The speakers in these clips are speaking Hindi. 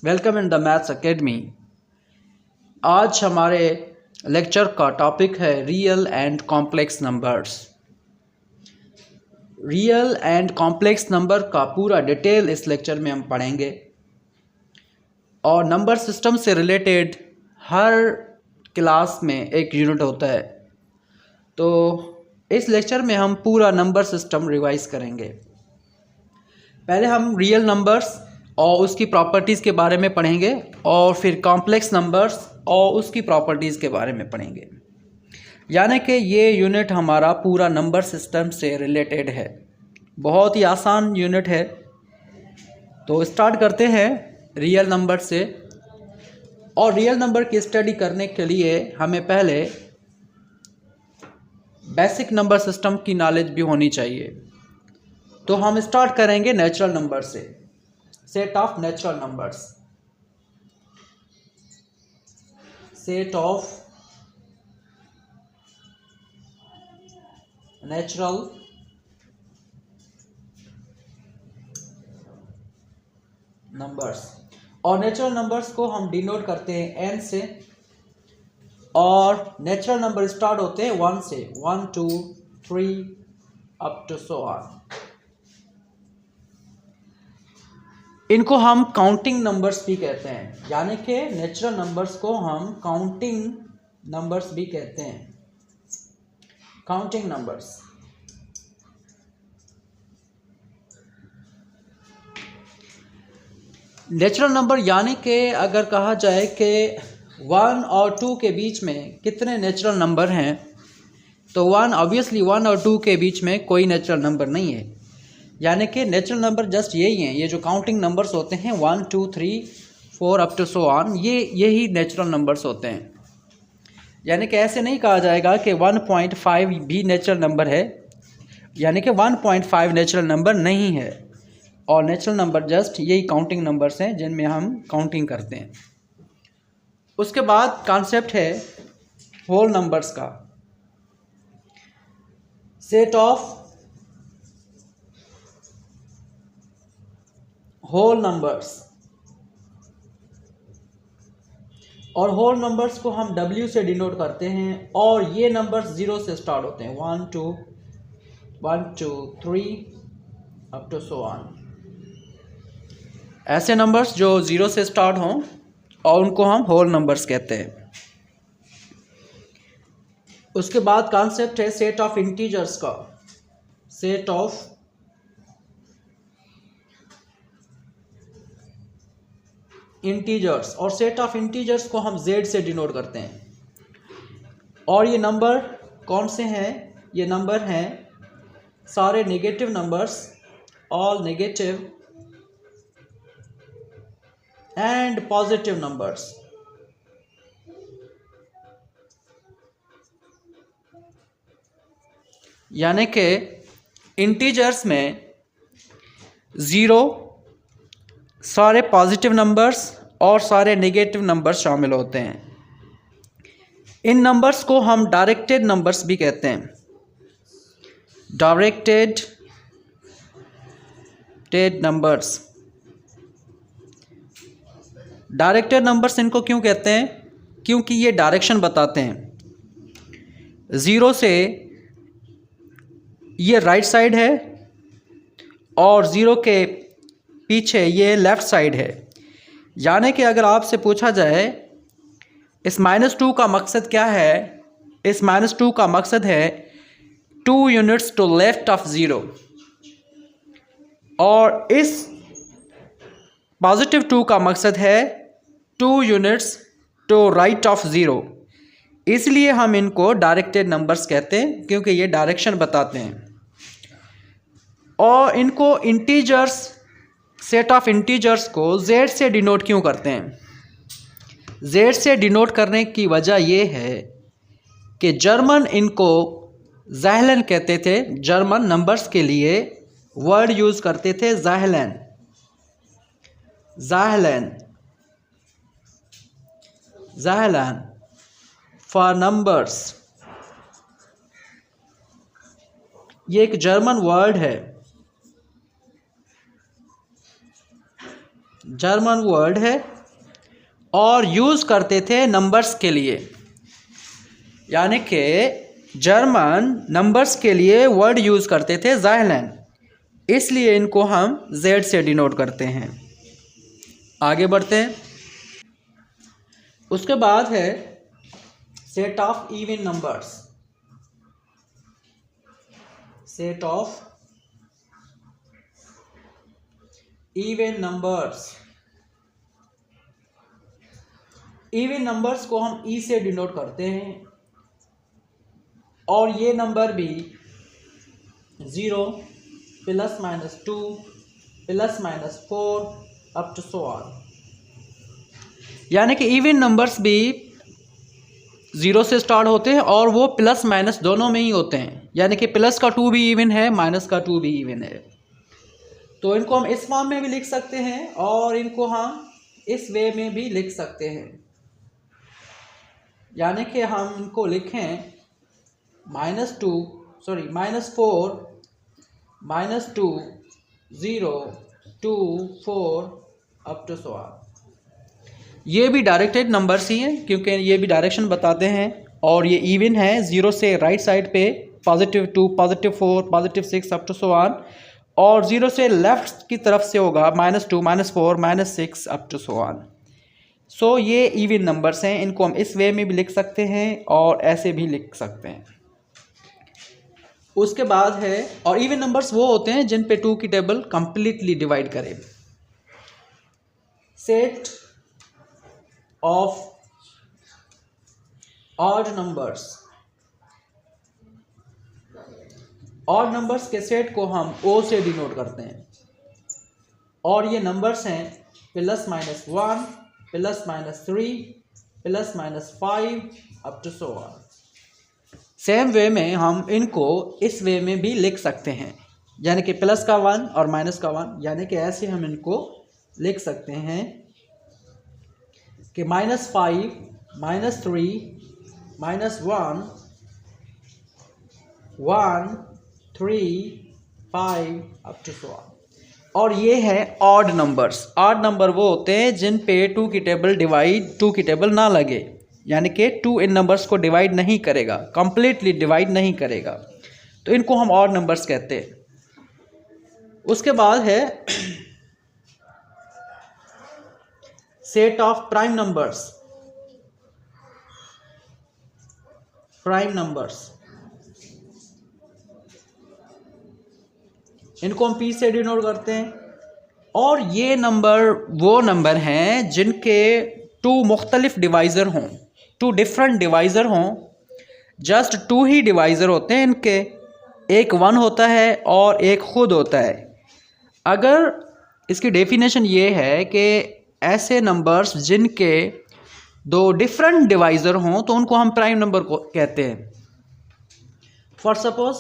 Welcome in the maths academy. आज हमारे लेक्चर का टॉपिक है real and complex numbers. Real and complex number का पूरा डिटेल इस लेक्चर में हम पढ़ेंगे और नंबर सिस्टम से रिलेटेड हर क्लास में एक यूनिट होता है, तो इस लेक्चर में हम पूरा नंबर सिस्टम रिवाइज करेंगे। पहले हम रियल नंबर्स और उसकी प्रॉपर्टीज़ के बारे में पढ़ेंगे और फिर कॉम्प्लेक्स नंबर्स और उसकी प्रॉपर्टीज़ के बारे में पढ़ेंगे। यानी कि ये यूनिट हमारा पूरा नंबर सिस्टम से रिलेटेड है। बहुत ही आसान यूनिट है। तो स्टार्ट करते हैं रियल नंबर से। और रियल नंबर की स्टडी करने के लिए हमें पहले बेसिक नंबर सिस्टम की नॉलेज भी होनी चाहिए। तो हम स्टार्ट करेंगे नेचुरल नंबर से। Set of natural numbers. Set of natural numbers. और नेचुरल नंबर्स को हम डिनोट करते हैं n से, और नेचुरल नंबर स्टार्ट होते हैं 1 से, 1 2 3 अप टू सो ऑन। इनको हम काउंटिंग नंबर्स भी कहते हैं, यानी कि नेचुरल नंबर्स को हम काउंटिंग नंबर्स भी कहते हैं। Counting numbers. नेचुरल नंबर यानी कि अगर कहा जाए कि 1 और 2 के बीच में कितने नेचुरल नंबर हैं, तो 1 ऑब्वियसली 1 और 2 के बीच में कोई नेचुरल नंबर नहीं है। यानी कि नेचुरल नंबर जस्ट यही हैं, ये जो काउंटिंग नंबर्स होते हैं 1 2 3 4 अप टू सो ऑन, यही नेचुरल नंबर्स होते हैं। यानी कि ऐसे नहीं कहा जाएगा कि 1.5 भी नेचुरल नंबर है, यानी कि 1.5 नेचुरल नंबर नहीं है। और नेचुरल नंबर जस्ट यही काउंटिंग नंबर्स हैं जिनमें हम काउंटिंग करते हैं। उसके बाद कॉन्सेप्ट है होल नंबर्स का। Set of whole numbers. और होल नंबर्स को हम W से डिनोट करते हैं, और ये नंबर्स 0 से स्टार्ट होते हैं, 1 2 3 अप टू सो ऑन। ऐसे नंबर्स जो 0 से स्टार्ट हों और उनको हम होल नंबर्स कहते हैं। उसके बाद कॉन्सेप्ट है सेट ऑफ इंटीजर्स का। Set of integers. और सेट ऑफ इंटीजर्स को हम Z से डिनोट करते हैं। और ये नंबर कौन से हैं? ये नंबर हैं सारे negative numbers, all negative and positive numbers. यानी कि इंटीजर्स में 0 सारे पॉजिटिव नंबर्स और सारे नेगेटिव नंबर्स शामिल होते हैं। इन नंबर्स को हम डायरेक्टेड नंबर्स भी कहते हैं। Directed numbers. डायरेक्टेड नंबर्स इनको क्यों कहते हैं? क्योंकि ये डायरेक्शन बताते हैं। 0 से ये राइट साइड है और 0 के पीछे ये लेफ़्ट साइड है। यानी कि अगर आपसे पूछा जाए इस -2 का मकसद क्या है, इस -2 का मकसद है 2 यूनिट्स टू लेफ्ट ऑफ 0, और इस +2 का मकसद है 2 यूनिट्स टू राइट ऑफ 0। इसलिए हम इनको डायरेक्टेड नंबर्स कहते हैं, क्योंकि ये डायरेक्शन बताते हैं। और इनको इंटीजर्स, सेट ऑफ इंटीजर्स को Z से डिनोट क्यों करते हैं? Z से डिनोट करने की वजह ये है कि जर्मन इनको ज़ाहलन कहते थे। जर्मन नंबर्स के लिए वर्ड यूज़ करते थे ज़ाहलन। For numbers. ये एक जर्मन वर्ड है, जर्मन वर्ड है और यूज़ करते थे नंबर्स के लिए, यानी कि जर्मन नंबर्स के लिए वर्ड यूज़ करते थे ज़ाइलन, इसलिए इनको हम Z से डिनोट करते हैं। आगे बढ़ते हैं। उसके बाद है set of even numbers. Set of even numbers. Even numbers को हम E से डिनोट करते हैं और ये नंबर भी 0 ±2 ±4 अप टू सो ऑन, यानी कि इवन नंबर्स भी 0 से स्टार्ट होते हैं और वो प्लस माइनस दोनों में ही होते हैं, यानी कि प्लस का 2 भी इवन है, माइनस का 2 भी इवन है। तो इनको हम इस फॉर्म में भी लिख सकते हैं और इनको हम इस वे में भी लिख सकते हैं, यानी कि हम इनको लिखें -4 -2 0 2 4 अप टू सो ऑन। ये भी डायरेक्टेड नंबर्स ही हैं क्योंकि ये भी डायरेक्शन बताते हैं और ये इवन है, 0 से राइट साइड पे +2 +4 +6 अप टू सो ऑन, और 0 से लेफ्ट की तरफ से होगा -2 -4 -6 अप टू सो ऑन। सो ये इवन नंबर्स हैं, इनको हम इस वे में भी लिख सकते हैं और ऐसे भी लिख सकते हैं। उसके बाद है, और इवन नंबर्स वो होते हैं जिन पे 2 की टेबल कंप्लीटली डिवाइड करे। Set of odd numbers. Odd numbers के सेट को हम O से डिनोट करते हैं और ये नंबर्स हैं +-1 +-3 +-5 up to so on. Same way में हम इनको इस वे में भी लिख सकते हैं, यानी कि प्लस का 1 और माइनस का 1, यानी कि ऐसे हम इनको लिख सकते हैं कि -5 -3 -1 1 3 5 अप टू सो ऑन। और ये है ऑड नंबर्स। ऑड नंबर वो होते हैं जिन पे 2 की टेबल ना लगे, यानी कि 2 इन नंबर्स को डिवाइड नहीं करेगा, कंप्लीटली डिवाइड नहीं करेगा, तो इनको हम ऑड नंबर्स कहते हैं। उसके बाद है set of prime numbers. Prime numbers इनको हम P से डिनोट करते हैं और ये नंबर वो नंबर हैं जिनके 2 मुख्तलिफ डिवाइज़र हों, 2 डिफरेंट डिवाइज़र हों, जस्ट 2 ही डिवाइज़र होते हैं इनके, एक 1 होता है और एक खुद होता है। अगर इसकी डेफिनेशन ये है कि ऐसे नंबर्स जिनके 2 डिफरेंट डिवाइज़र हों तो उनको हम प्राइम नंबर को कहते हैं। फॉर सपोज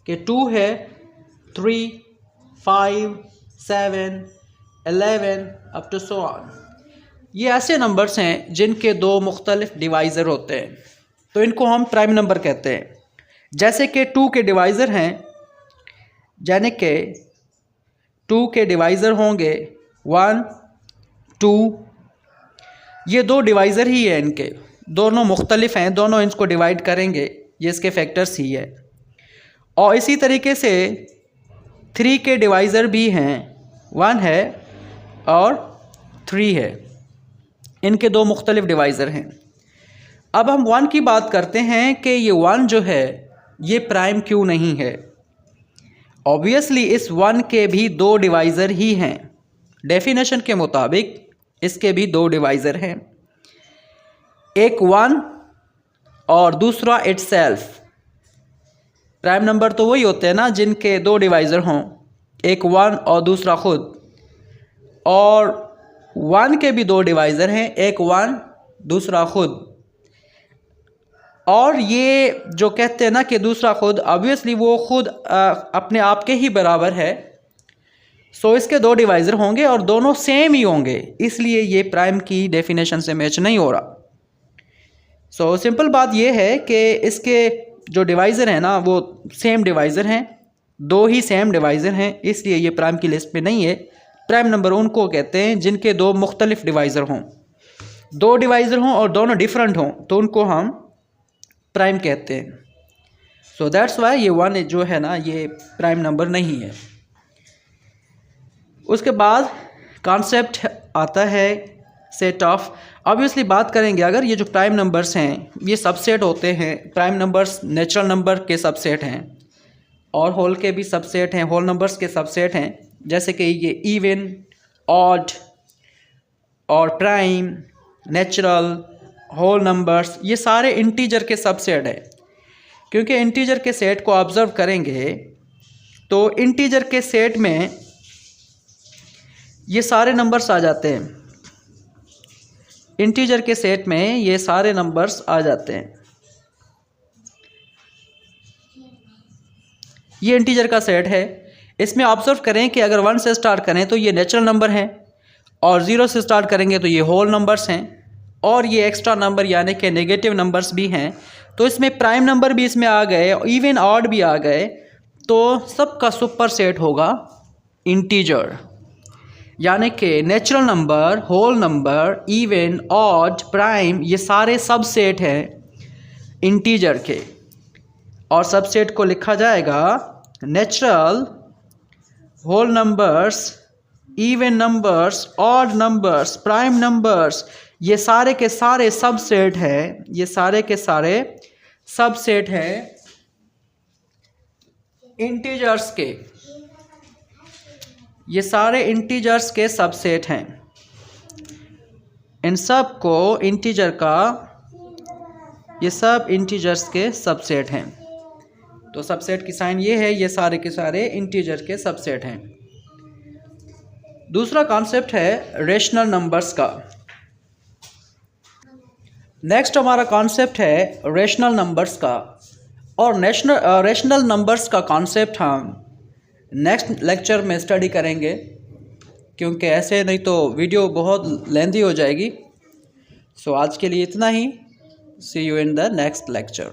कि 2 है, 3 5 7 11 अप टू सो ऑन। ये ऐसे नंबर्स हैं जिनके 2 मुख्तलिफ डिवाइज़र होते हैं, तो इनको हम प्राइम नंबर कहते हैं। जैसे कि 2 के डिवाइज़र हैं, यानी कि 2 के डिवाइज़र होंगे 1 2, ये 2 डिवाइज़र ही है, इनके दोनों मुख्तलिफ हैं, दोनों इसको डिवाइड करेंगे, ये इसके फैक्टर्स ही है। और इसी तरीके से 3 के डिवाइज़र भी हैं, 1 है और 3 है, इनके 2 मुख्तलिफ डिवाइज़र हैं। अब हम 1 की बात करते हैं कि ये 1 जो है ये प्राइम क्यों नहीं है। ऑब्वियसली इस 1 के भी 2 डिवाइज़र ही हैं, डेफिनेशन के मुताबिक इसके भी 2 डिवाइज़र हैं, एक 1 और दूसरा इटसेल्फ। प्राइम नंबर तो वही होते हैं ना जिनके 2 डिवाइज़र हों, एक 1 और दूसरा खुद, और 1 के भी 2 डिवाइज़र हैं, एक 1 दूसरा खुद। और ये जो कहते हैं ना कि दूसरा खुद, ऑब्वियसली वो खुद अपने आप के ही बराबर है, सो इसके 2 डिवाइज़र होंगे और दोनों सेम ही होंगे, इसलिए ये प्राइम की डेफिनेशन से मैच नहीं हो रहा। सो सिंपल बात ये है कि इसके जो डिवाइज़र हैं ना वो सेम डिवाइज़र हैं, 2 ही सेम डिवाइज़र हैं, इसलिए ये प्राइम की लिस्ट में नहीं है। प्राइम नंबर उनको कहते हैं जिनके दो मुख्तलिफ डिवाइज़र हों, दो डिवाइज़र हों और दोनों डिफरेंट हों तो उनको हम प्राइम कहते हैं। सो दैट्स वाई ये 1 जो है ना ये प्राइम नंबर नहीं है। उसके बाद कॉन्सेप्ट आता है सेट ऑफ। ऑब्वियसली बात करेंगे अगर ये जो प्राइम नंबर्स हैं ये सबसेट होते हैं, प्राइम नंबर्स नेचुरल नंबर के सबसेट हैं और होल के भी सबसेट हैं, होल नंबर्स के सबसेट हैं, जैसे कि ये इवन, ऑड और प्राइम, नेचुरल, होल नंबर्स, ये सारे इंटीजर के सबसेट हैं। क्योंकि इंटीजर के सेट को ऑब्ज़र्व करेंगे तो इंटीजर के सेट में ये सारे नंबर्स आ जाते हैं, इंटीजर के सेट में ये सारे नंबर्स आ जाते हैं। ये इंटीजर का सेट है। इसमें ऑब्ज़र्व करें कि अगर 1 से स्टार्ट करें तो ये नेचुरल नंबर हैं और 0 से स्टार्ट करेंगे तो ये होल नंबर्स हैं और ये एक्स्ट्रा नंबर यानी कि नेगेटिव नंबर्स भी हैं। तो इसमें प्राइम नंबर भी इसमें आ गए, इवन ऑड भी आ गए, तो सबका सुपर सेट होगा इंटीजर, यानी कि natural number, whole number, even, odd, prime ये सारे सब सेट हैं इंटीजर के। और सबसेट को लिखा जाएगा natural, whole numbers, even numbers, odd numbers, prime numbers, ये सारे के सारे सबसेट हैं, ये सारे के सारे सबसेट हैं इंटीजर्स के, ये सारे इंटीजर्स के सबसेट हैं। इन सब को इंटीजर का, ये सब इंटीजर्स के सबसेट हैं। तो सबसेट की साइन ये है, ये सारे के सारे इंटीजर के सबसेट हैं। दूसरा कॉन्सेप्ट है रेशनल नंबर्स का। नेक्स्ट हमारा कॉन्सेप्ट है रेशनल नंबर्स का, और रेशनल नंबर्स का कॉन्सेप्ट हम नेक्स्ट लेक्चर में स्टडी करेंगे, क्योंकि ऐसे नहीं तो वीडियो बहुत लेंथी हो जाएगी। सो आज के लिए इतना ही। See you in the next lecture.